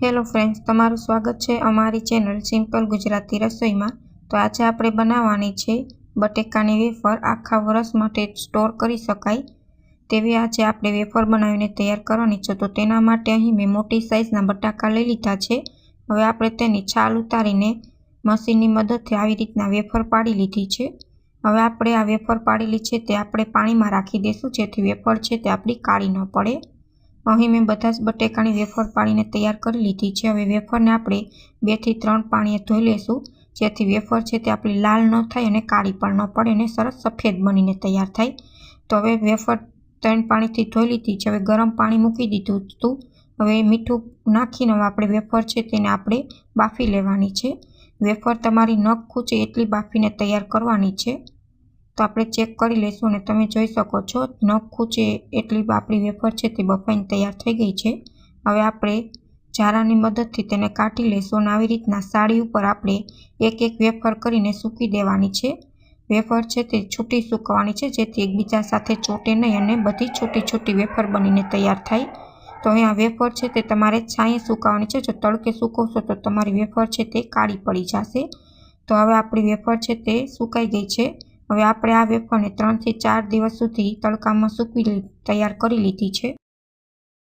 Hello friends, તમારું સ્વાગત છે અમારી ચેનલ સિમ્પલ ગુજરાતી રસોઈમાં। તો આજે આપણે બનાવવાની છે બટેકાની વેફર। આખા વર્ષ માટે સ્ટોર કરી શકાય તેવી આજે આપણે વેફર બનાવીને તૈયાર કરવાની છે। તો તેના માટે અહીં મેં મોટી સાઇઝના બટાકા લઈ લીધા છે। હવે આપણે તેની છાલ ઉતારીને મશીનની મદદથી આવી રીતના વેફર પાડી લીધી છે। હવે આપણે આ વેફર પાડેલી છે તે આપણે પાણીમાં રાખી દઈશું, જેથી વેફર છે તે આપણી કાળી ન પડે। અહીં મેં બધા જ બટેકાની વેફર પાડીને તૈયાર કરી લીધી છે। હવે વેફરને આપણે 2 થી 3 પાણીએ ધોઈ લેશું, જેથી વેફર છે તે આપણી લાલ ન થાય અને કાળી પણ ન પડે અને સરસ સફેદ બનીને તૈયાર થાય। તો હવે વેફર 3 પાણીથી ધોઈ લીધી છે। હવે ગરમ પાણી મૂકી દીધું હતું। હવે મીઠું નાખીને આપણે વેફર છે તેને આપણે બાફી લેવાની છે। વેફર તમારી નખ ખૂંચે એટલી બાફીને તૈયાર કરવાની છે। તો આપણે ચેક કરી લઈશું અને તમે જોઈ શકો છો નખ ખૂંચે એટલી આપણી વેફર છે તે બફાઈને તૈયાર થઈ ગઈ છે। હવે આપણે ઝારાની મદદથી તેને કાઢી લઈશું અને આવી રીતના સાડી ઉપર આપણે એક એક વેફર કરીને સૂકી દેવાની છે। વેફર છે તે છૂટી સૂકવવાની છે, જેથી એકબીજા સાથે ચોટે નહીં અને બધી છૂટી છૂટી વેફર બનીને તૈયાર થાય। તો અહીંયા વેફર છે તે તમારે છાંયે સૂકવવાની છે। જો તડકે સૂકવશો તો તમારી વેફર છે તે કાળી પડી જશે। તો હવે આપણી વેફર છે તે સુકાઈ ગઈ છે। હવે આપણે આ વેફરને 3 થી 4 દિવસ સુધી તડકામાં સૂકવી તૈયાર કરી લીધી છે।